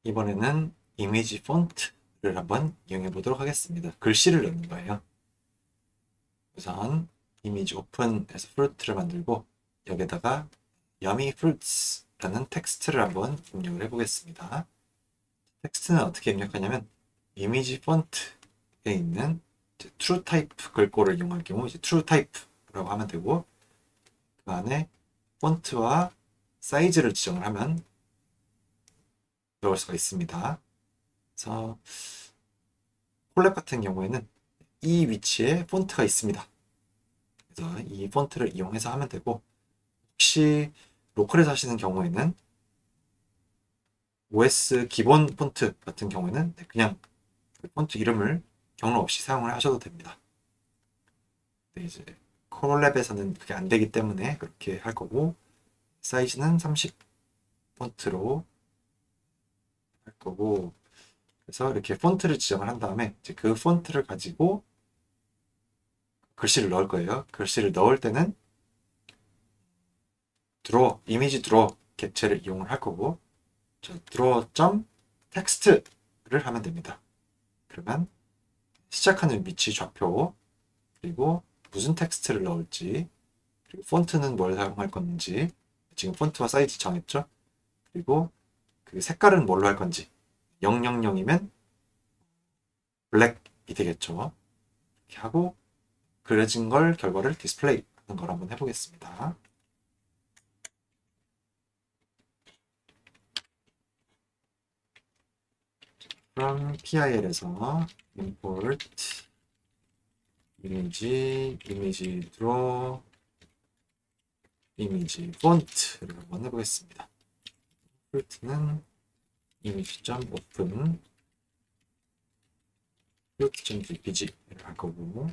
이번에는 이미지 폰트를 한번 이용해 보도록 하겠습니다. 글씨를 넣는 거예요. 우선 이미지 오픈해서 프루트를 만들고 여기다가 yummy fruits라는 텍스트를 한번 입력을 해 보겠습니다. 텍스트는 어떻게 입력하냐면 이미지 폰트에 있는 true type 글꼴을 이용할 경우 이제 true type라고 하면 되고 그 안에 폰트와 사이즈를 지정을 하면 들어갈 수가 있습니다. 그래서 콜랩 같은 경우에는 이 위치에 폰트가 있습니다. 그래서 이 폰트를 이용해서 하면 되고 혹시 로컬에서 하시는 경우에는 OS 기본 폰트 같은 경우에는 그냥 그 폰트 이름을 경로 없이 사용을 하셔도 됩니다. 근데 이제 콜랩에서는 그게 안 되기 때문에 그렇게 할 거고 사이즈는 30 폰트로 할 거고 그래서 이렇게 폰트를 지정을 한 다음에 이제 그 폰트를 가지고 글씨를 넣을 거예요. 글씨를 넣을 때는 draw, 이미지 draw 객체를 이용을 할 거고 draw.text를 하면 됩니다. 그러면 시작하는 위치 좌표 그리고 무슨 텍스트를 넣을지 그리고 폰트는 뭘 사용할 건지 지금 폰트와 사이즈 정했죠? 그리고 그 색깔은 뭘로 할 건지 000이면 블랙이 되겠죠. 이렇게 하고 그려진 걸 결과를 디스플레이 하는 걸 한번 해보겠습니다. from PIL에서 import 이미지 draw 이미지 폰트를 한번 해보겠습니다. 폰트는 이미지.open 폰트.jpg를 할 거고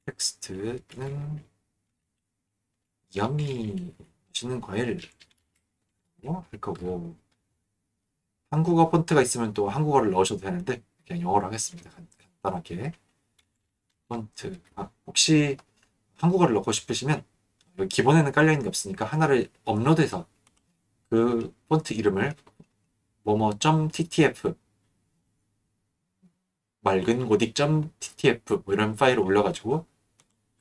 텍스트는 yummy 맛있는 과일을 할 거고 한국어 폰트가 있으면 또 한국어를 넣으셔도 되는데 그냥 영어로 하겠습니다. 간단하게 폰트 혹시 한국어를 넣고 싶으시면 여기 기본에는 깔려있는 게 없으니까 하나를 업로드해서 그 폰트 이름을 뭐뭐.ttf 맑은 고딕.ttf 뭐 이런 파일을 올려가지고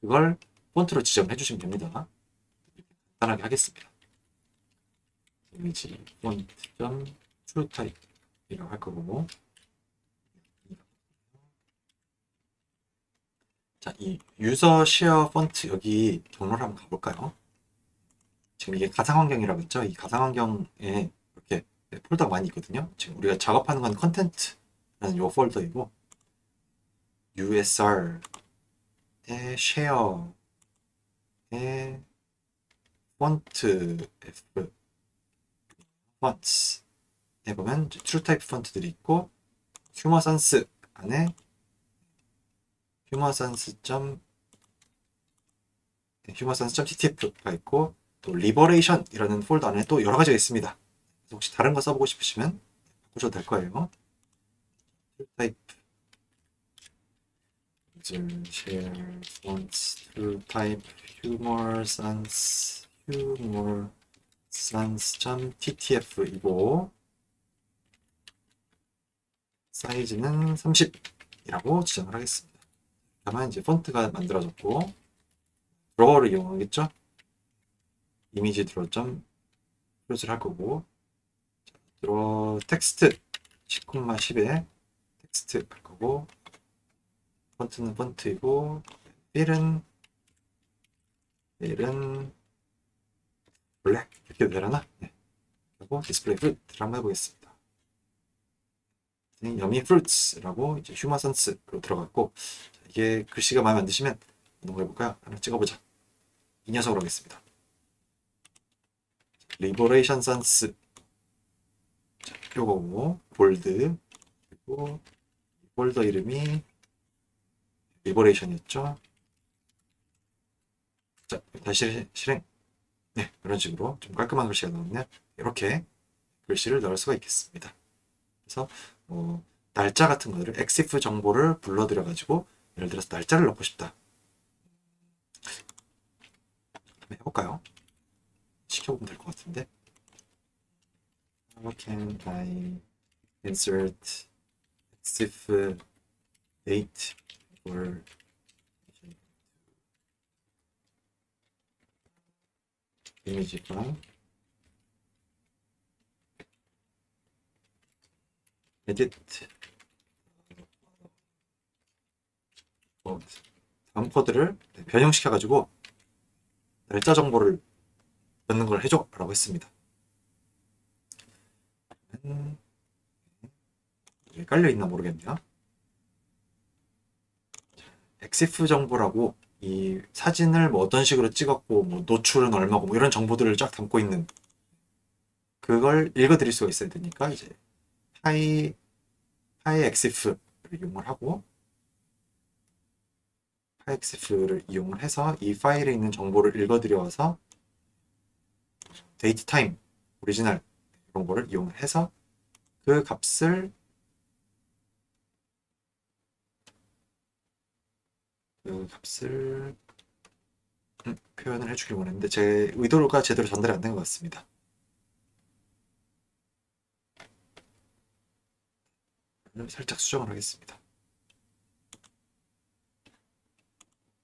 그걸 폰트로 지정해 주시면 됩니다. 간단하게 하겠습니다. 이미지 폰트.truetype이라고 할 거고 자, 이 유저 쉐어 폰트 여기 경로를 한번 가볼까요? 지금 이게 가상환경이라고 했죠? 이 가상환경에 이렇게 폴더가 많이 있거든요. 지금 우리가 작업하는 건 컨텐트라는 요 폴더이고 USR에 쉐어에 폰트 F 폰트에 보면 트루타입 폰트들이 있고 휴머선스 안에 휴머선스.ttf가 있고 또 리버레이션이라는 폴더 안에 또 여러 가지가 있습니다. 혹시 다른 거 써보고 싶으시면 바꾸셔도 될 거예요. 타입 share fonts to type humorsense.ttf이고 사이즈는 30이라고 지정을 하겠습니다. 다만 이제 폰트가 만들어졌고 드로어를 이용하겠죠? 이미지 드로어.를 할 거고 드로어 텍스트 10,10에 텍스트 할 거고 폰트는 폰트이고 필은 블랙 이렇게 되려나? 네. 그리고 디스플레이 프루트를 한번 해보겠습니다. 여미 프루츠라고 이제 휴머선스로 들어갔고 이게 글씨가 마음에 안 드시면 넘어가볼까요? 하나 찍어보자. 이 녀석으로 하겠습니다. 리버레이션 선스 요거고 볼드 그리고 폴더 이름이 리버레이션이었죠. 자 다시 실행. 네 이런 식으로 좀 깔끔한 글씨가 나오면 이렇게 글씨를 넣을 수가 있겠습니다. 그래서 날짜 같은 거를 exif 정보를 불러들여 가지고 예를 들어서 날짜를 넣고 싶다. 한번 해볼까요? 시켜보면 될 것 같은데 How can I insert EXIF date or image file? edit. 다음 코드를 변형시켜가지고 날짜 정보를 넣는 걸 해줘 라고 했습니다. 왜 깔려있나 모르겠네요. 엑시프 정보라고 이 사진을 뭐 어떤 식으로 찍었고 뭐 노출은 얼마고 뭐 이런 정보들을 쫙 담고 있는 그걸 읽어드릴 수가 있어야 되니까 이제 파이 엑시프를 이용을 하고 파이 엑시프를 이용을 해서 이 파일에 있는 정보를 읽어드려서 데이트 타임 오리지널 이런 거를 이용을 해서 그 값을 표현을 해주길 원했는데 제 의도가 제대로 전달이 안 된 것 같습니다. 살짝 수정을 하겠습니다.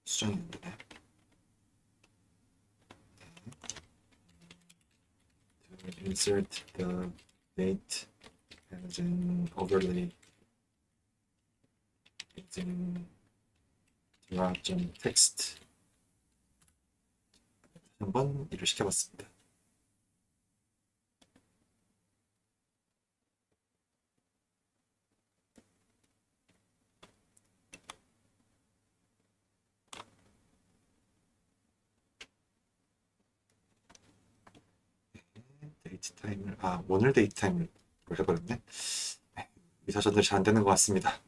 수정이 안 되네. Insert the date as an overlay using text. 한번 일을 시켜봤습니다. 데이트 타임을 오늘 데이트 타임을 해버렸네. 의사 전달이 잘 안 되는 것 같습니다.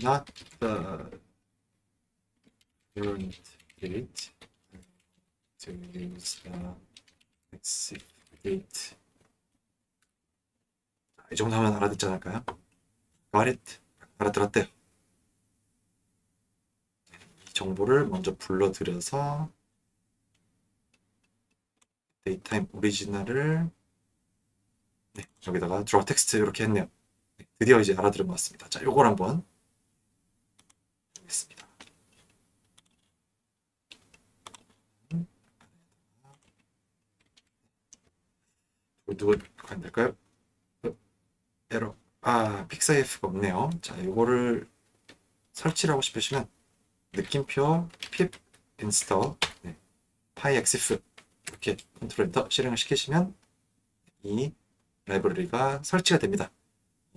Not the current date to use the exit date. 이 정도 하면 알아듣지 않을까요? Got it. 알아들었대요. 이 정보를 먼저 불러들여서 데이트타임 오리지널을 여기다가 draw 텍스트 이렇게 했네요. 드디어 이제 알아들은 것 같습니다. 자, 요걸 한번 보겠습니다. 누가 안 될까요? 에러. 픽사이프가 없네요. 자, 요거를 설치를 하고 싶으시면 느낌표 pip install pyexif 이렇게 컨트롤 엔터 실행을 시키시면 이 라이브러리가 설치가 됩니다.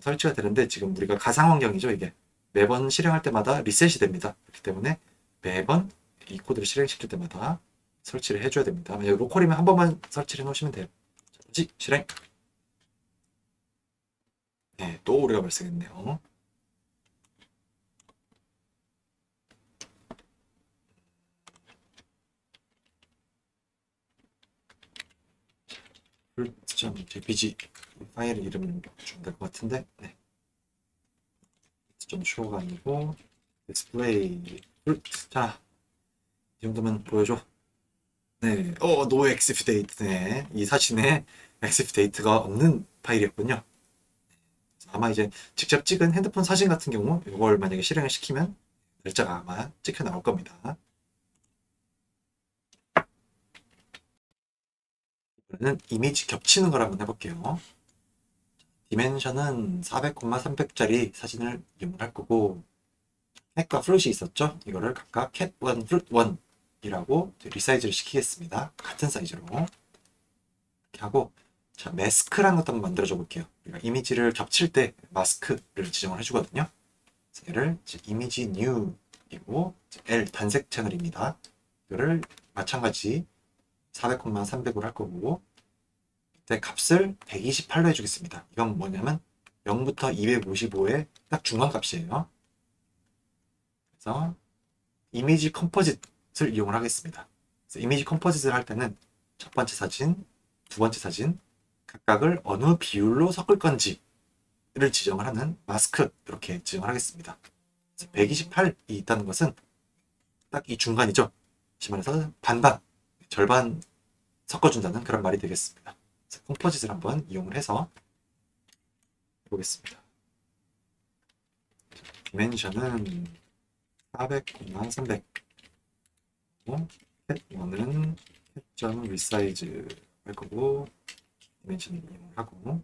설치가 되는데 지금 우리가 가상 환경이죠. 이게 매번 실행할 때마다 리셋이 됩니다. 그렇기 때문에 매번 이 코드를 실행시킬 때마다 설치를 해줘야 됩니다. 만약 로컬이면 한 번만 설치를 해놓으시면 돼요. 자, 다시 실행. 네, 또 오류가 발생했네요. .jpg 파일 이름 주면 될 것 같은데, 네. .show가 아니고 display. 자, 이 정도면 보여줘. 네, no exif date. 네, 이 사진에 exif date가 없는 파일이었군요. 아마 이제 직접 찍은 핸드폰 사진 같은 경우 이걸 만약에 실행을 시키면 날짜가 아마 찍혀 나올 겁니다. 이번에는 이미지 겹치는 걸 한번 해볼게요. 디멘션은 400,300짜리 사진을 이용할 거고 캣과 프룻이 있었죠? 이거를 각각 cat1, fruit1이라고 리사이즈를 시키겠습니다. 같은 사이즈로 이렇게 하고 자, 마스크라는 것도 한번 만들어줘 볼게요. 우리가 이미지를 겹칠 때 마스크를 지정을 해주거든요. 얘를 이미지 new이고 L 단색 채널입니다. 이거를 마찬가지 400,300으로 할 거고 이때 값을 128로 해주겠습니다. 이건 뭐냐면 0부터 255의 딱 중간 값이에요. 그래서 이미지 컴포짓을 이용을 하겠습니다. 그래서 이미지 컴포짓을 할 때는 첫 번째 사진, 두 번째 사진 각각을 어느 비율로 섞을 건지를 지정을 하는 마스크 이렇게 지정을 하겠습니다. 128이 있다는 것은 딱 이 중간이죠. 다시 말해서 반반, 절반 섞어준다는 그런 말이 되겠습니다. 컴포짓을 한번 이용을 해서 해보겠습니다. 디멘션은 400, 300. cat1은 cat.resize 할 거고, 디멘션을 이용을 하고,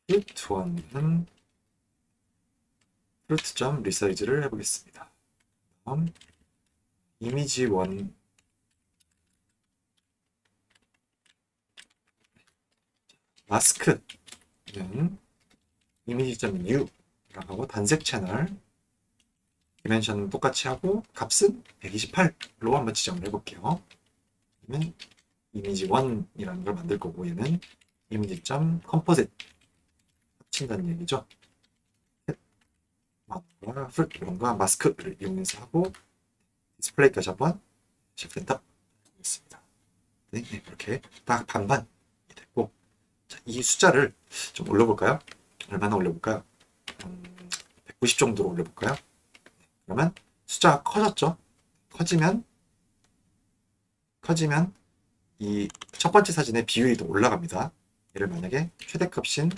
fruit1은 fruit.resize를 해보겠습니다. 다음 image1 mask는 image.new 라고 하고 단색 채널 디멘션은 똑같이 하고 값은 128로 한번 지정을 해볼게요. 그러면 image1이라는 걸 만들 거고 얘는 image.composite 합친다는 얘기죠. fruit fruit과 마스크를 이용해서 하고 디스플레이까지 한번 Shift 엔터 하겠습니다. 네, 이렇게 딱 반반이 됐고, 자, 이 숫자를 좀 올려볼까요? 얼마나 올려볼까요? 190 정도로 올려볼까요? 그러면 숫자가 커졌죠? 커지면 이 첫 번째 사진의 비율이 더 올라갑니다. 얘를 만약에 최대값인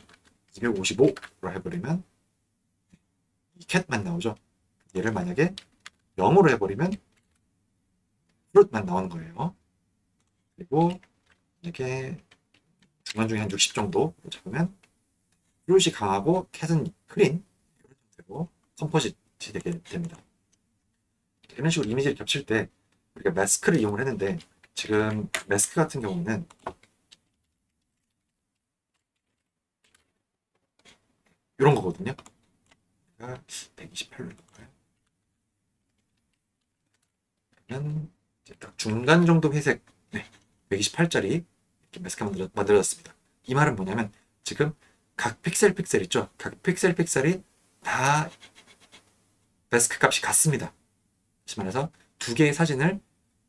255로 해버리면 이 캣만 나오죠. 얘를 만약에 0으로 해버리면 fruit만 나오는 거예요. 그리고 만약에 중간 중에 한 60 정도 잡으면 fruit이 강하고 캣은 클린 이런 형태로 컴포짓이 되게 됩니다. 이런 식으로 이미지를 겹칠 때 우리가 마스크를 이용을 했는데 지금 마스크 같은 경우는 이런 거거든요. 128로 해볼까요? 그러면 이제 딱 중간 정도 회색, 네, 128짜리 이렇게 마스크가 만들어졌습니다. 이 말은 뭐냐면 지금 각 픽셀 있죠? 각 픽셀 다 마스크 값이 같습니다. 다시 말해서 두 개의 사진을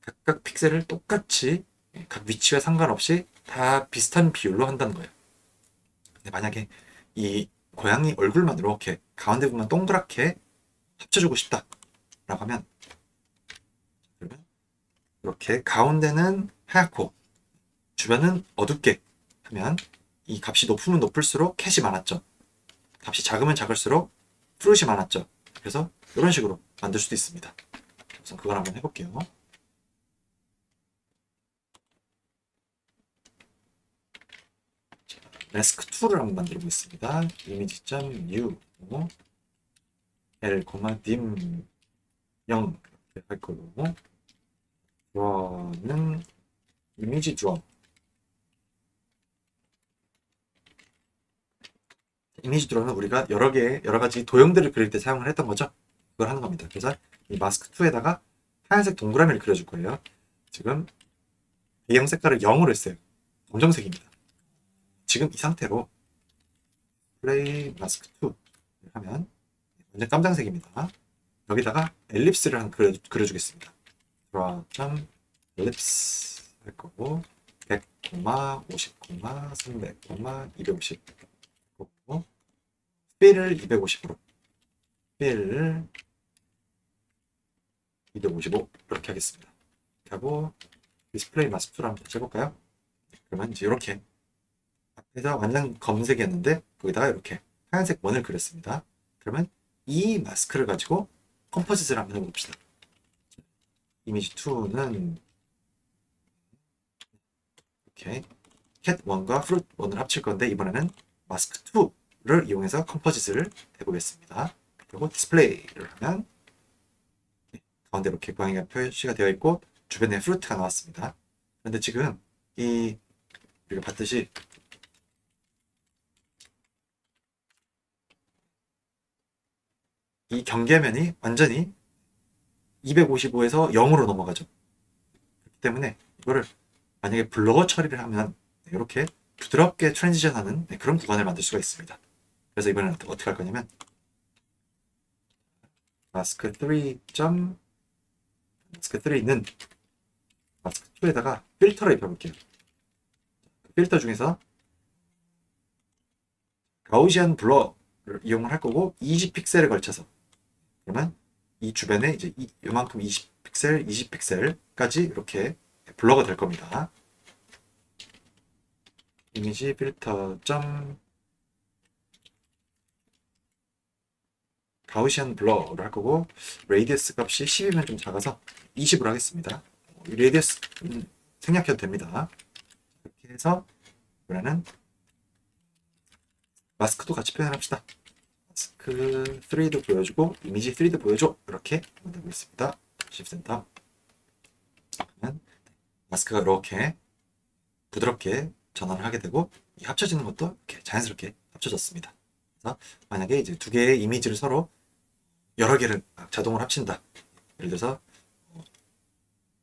각각 픽셀을 똑같이 각 위치와 상관없이 다 비슷한 비율로 한다는 거예요. 근데 만약에 이 고양이 얼굴만 이렇게 가운데 부분만 동그랗게 합쳐주고 싶다 라고 하면 그러면 이렇게 가운데는 하얗고 주변은 어둡게 하면 이 값이 높으면 높을수록 캣이 많았죠. 값이 작으면 작을수록 프루트이 많았죠. 그래서 이런 식으로 만들 수도 있습니다. 우선 그걸 한번 해볼게요. mask2를 한번 만들어 보겠습니다. image.new l, dim 0 이렇게 할 거고 draw는 이미지 draw 이미지 드raw는 우리가 여러 가지 도형들을 그릴 때 사용을 했던 거죠. 그걸 하는 겁니다. 그래서 이 마스크2에다가 하얀색 동그라미를 그려줄 거예요. 지금 배경 색깔을 0으로 했어요. 검정색입니다. 지금 이 상태로 플레이 마스크2 하면 완전 깜장색입니다. 여기다가 엘립스를 한 그려주겠습니다. draw ellipse 할 거고 100, 50, 300, 250 거고 필을 250으로 필을 255 이렇게 하겠습니다. 이렇게 하고 디스플레이 마스크를 한번 다시 해볼까요? 그러면 이제 이렇게 앞에서 완전 검은색이었는데 거기다가 이렇게 하얀색 원을 그렸습니다. 그러면 이 마스크를 가지고 컴포짓을 한번 해봅시다. 이미지 2는 이렇게 cat1과 fruit1을 합칠 건데 이번에는 마스크 2를 이용해서 컴포짓을 해보겠습니다. 그리고 디스플레이를 하면 가운데 이렇게 고양이가 표시가 되어 있고 주변에 프루트가 나왔습니다. 그런데 지금 우리가 봤듯이 이 경계면이 완전히 255에서 0으로 넘어가죠. 그렇기 때문에 이거를 만약에 블러 처리를 하면 이렇게 부드럽게 트랜지션하는 그런 구간을 만들 수가 있습니다. 그래서 이번에는 어떻게 할 거냐면 mask3는 mask2에다가 필터를 입혀볼게요. 필터 중에서 가우시안 블러를 이용을 할 거고 20픽셀에 걸쳐서 그러면 이 주변에 이제 이만큼 20픽셀, 20픽셀까지 이렇게 블러가 될 겁니다. 이미지 필터 점 가우시안 블러를 할 거고 레디어스 값이 10이면 좀 작아서 20으로 하겠습니다. 레디어스 생략해도 됩니다. 이렇게 해서 이번에는 마스크도 같이 표현합시다. 마스크 3도 보여주고 이미지 3도 보여줘. 이렇게 만들고 있습니다. Shift 센터. 그러면 마스크가 이렇게 부드럽게 전환을 하게 되고 이 합쳐지는 것도 이렇게 자연스럽게 합쳐졌습니다. 그래서 만약에 이제 두 개의 이미지를 서로 여러 개를 자동으로 합친다. 예를 들어서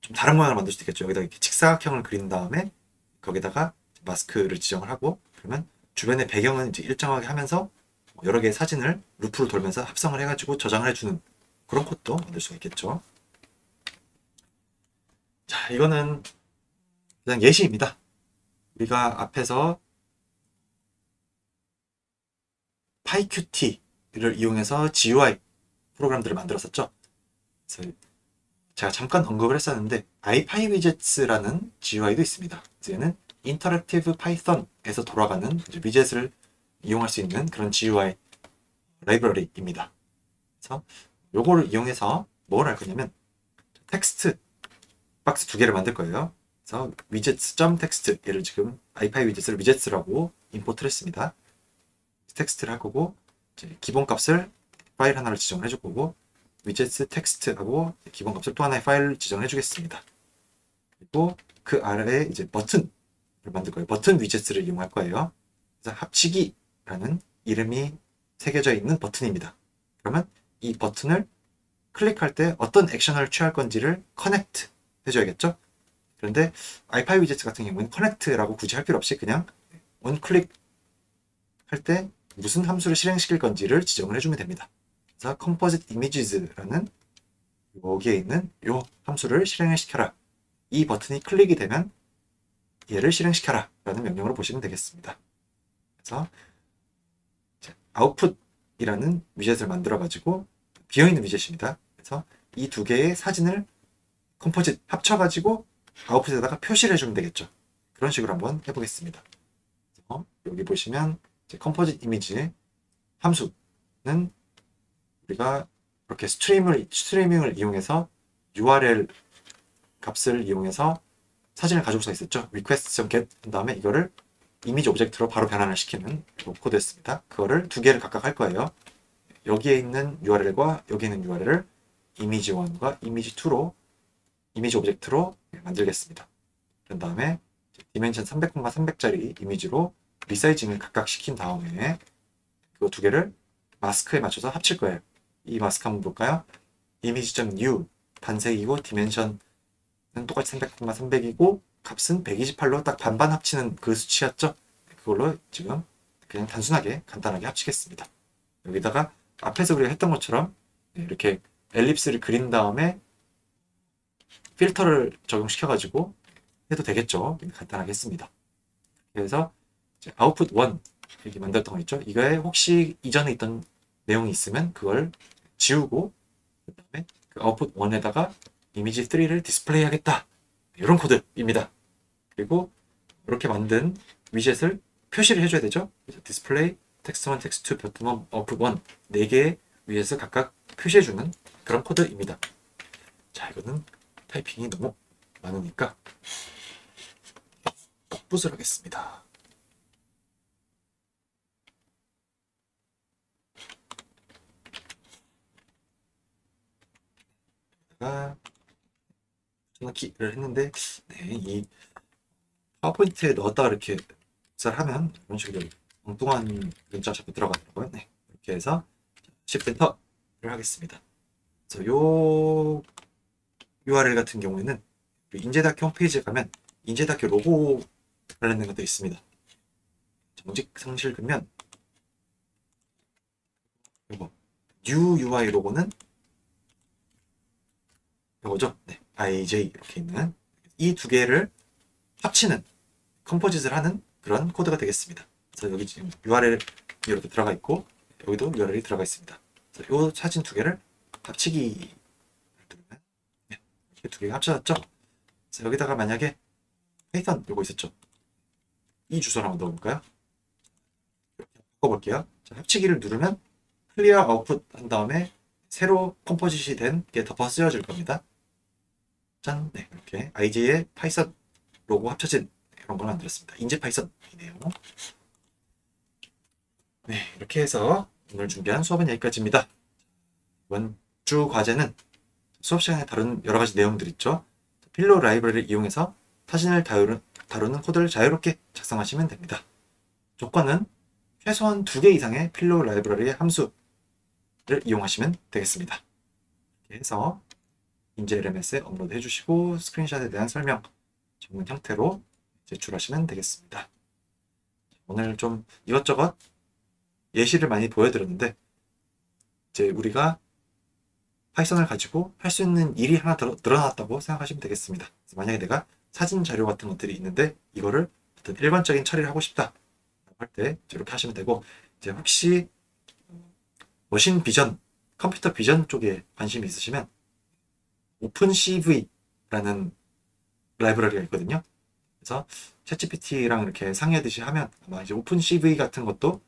좀 다른 모양을 만들 수도 있겠죠. 여기다 이렇게 직사각형을 그린 다음에 거기다가 마스크를 지정을 하고 그러면 주변의 배경은 이제 일정하게 하면서 여러 개의 사진을 루프로 돌면서 합성을 해가지고 저장을 해주는 그런 코드도 만들 수가 있겠죠. 자, 이거는 그냥 예시입니다. 우리가 앞에서 PyQt를 이용해서 GUI 프로그램들을 만들었었죠. 그래서 제가 잠깐 언급을 했었는데 iPyWidgets라는 GUI도 있습니다. 얘는 인터랙티브 파이썬에서 돌아가는 위젯을 이용할 수 있는 그런 GUI 라이브러리입니다. 그래서 요거를 이용해서 뭘 할 거냐면 텍스트 박스 두 개를 만들 거예요. 그래서 widgets.text 얘를 지금 iPyWidget을 widgets라고 임포트를 했습니다. 텍스트를 할 거고 이제 기본 값을 파일 하나를 지정을 해줄 거고 widgets 텍스트하고 기본 값을 또 하나의 파일을 지정해 주겠습니다. 그리고 그 아래에 이제 버튼을 만들 거예요. 버튼 위젯을 이용할 거예요. 그래서 합치기라는 이름이 새겨져 있는 버튼입니다. 그러면 이 버튼을 클릭할 때 어떤 액션을 취할 건지를 커넥트 해줘야겠죠? 그런데 iPyWidgets 같은 경우는 커넥트라고 굳이 할 필요 없이 그냥 원클릭 할 때 무슨 함수를 실행시킬 건지를 지정을 해주면 됩니다. 그래서 composite images라는 여기에 있는 이 함수를 실행을 시켜라. 이 버튼이 클릭이 되면 얘를 실행시켜라 라는 명령으로 보시면 되겠습니다. 그래서 output이라는 위젯을 만들어 가지고 비어있는 위젯입니다. 그래서 이 두 개의 사진을 컴포짓 합쳐 가지고 아웃풋에다가 표시를 해주면 되겠죠. 그런 식으로 한번 해보겠습니다. 여기 보시면 컴포짓 이미지 함수는 우리가 이렇게 스트리밍을 이용해서 URL 값을 이용해서 사진을 가지고 서 있었죠. request.get 한 다음에 이거를 이미지 오브젝트로 바로 변환을 시키는 코드였습니다. 그거를 두 개를 각각 할 거예요. 여기에 있는 URL과 여기에 있는 URL을 이미지1과 이미지2로 이미지 오브젝트로 만들겠습니다. 그런 다음에 디멘션 300,300짜리 이미지로 리사이징을 각각 시킨 다음에 그 두 개를 마스크에 맞춰서 합칠 거예요. 이 마스크 한번 볼까요? 이미지.new 단색이고 디멘션은 똑같이 300,300이고 값은 128로 딱 반반 합치는 그 수치였죠? 그걸로 지금 그냥 단순하게 간단하게 합치겠습니다. 여기다가 앞에서 우리가 했던 것처럼 이렇게 엘립스를 그린 다음에 필터를 적용시켜가지고 해도 되겠죠? 간단하게 했습니다. 그래서 아웃풋 1 이렇게 만들었던 거 있죠? 이거에 혹시 이전에 있던 내용이 있으면 그걸 지우고 그 다음에 그 아웃풋 1에다가 이미지 3를 디스플레이 하겠다. 이런 코드입니다. 그리고 이렇게 만든 위젯을 표시를 해줘야 되죠? 그래서 디스플레이 텍스트 1, 텍스트 2, 버튼 1, 아웃풋 1 4개의 위젯을 각각 표시해주는 그런 코드입니다. 자, 이거는 타이핑이 너무 많으니까 붓을 하겠습니다. 넣기를 했는데 이 파워포인트에 넣었다가 이렇게 하면 이런 식으로 엉뚱한 문자가 자꾸 들어가더라고요. 네, 이렇게 해서 Shift 엔터를 하겠습니다. 그래서 요 URL 같은 경우에는 인제다큐 홈페이지에 가면 인제다큐 로고 관련된 것도 있습니다. 정직 상실 끄면 이거 New UI 로고는 이거죠. 네, IJ 이렇게 있는 이 두 개를 합치는 컴포짓을 하는 그런 코드가 되겠습니다. 그래서 여기 지금 URL 이렇게 들어가 있고 여기도 URL이 들어가 있습니다. 이 사진 두 개를 합치기 누르면 이렇게 두 개가 합쳐졌죠. 그래서 여기다가 만약에 파이썬 요거 있었죠. 이 주소를 한번 넣어볼까요? 바꿔볼게요. 자, 합치기를 누르면 클리어 아웃풋 한 다음에 새로 컴포짓이 된 게 덮어 쓰여질 겁니다. 짠! 네, 이렇게 IJ의 파이썬 로고 합쳐진 이런 걸 만들었습니다. 인제 파이썬이네요. 네, 이렇게 해서 오늘 준비한 수업은 여기까지입니다. 이번 주 과제는 수업 시간에 다룬 여러 가지 내용들 있죠. 필로 라이브러리를 이용해서 사진을 다루는 코드를 자유롭게 작성하시면 됩니다. 조건은 최소한 2개 이상의 필로 라이브러리의 함수를 이용하시면 되겠습니다. 이렇게 해서 인제 LMS에 업로드 해주시고 스크린샷에 대한 설명 전문 형태로 제출하시면 되겠습니다. 오늘 좀 이것저것 예시를 많이 보여드렸는데 이제 우리가 파이썬을 가지고 할 수 있는 일이 하나 늘어났다고 생각하시면 되겠습니다. 만약에 내가 사진 자료 같은 것들이 있는데 이거를 어떤 일반적인 처리를 하고 싶다 할 때 이렇게 하시면 되고 이제 혹시 머신 비전, 컴퓨터 비전 쪽에 관심이 있으시면 오픈CV라는 라이브러리가 있거든요. 그래서 챗GPT랑 이렇게 상의하듯이 하면 아마 이제 오픈CV 같은 것도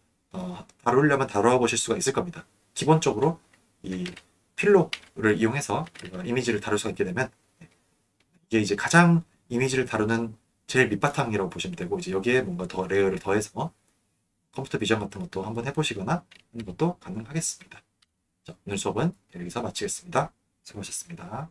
다루려면 다뤄 보실 수가 있을 겁니다. 기본적으로 이 필로를 이용해서 우리가 이미지를 다룰 수가 있게 되면 이게 이제 가장 이미지를 다루는 제일 밑바탕이라고 보시면 되고 이제 여기에 뭔가 더 레이어를 더해서 컴퓨터 비전 같은 것도 한번 해보시거나 하는 것도 가능하겠습니다. 자, 오늘 수업은 여기서 마치겠습니다. 수고하셨습니다.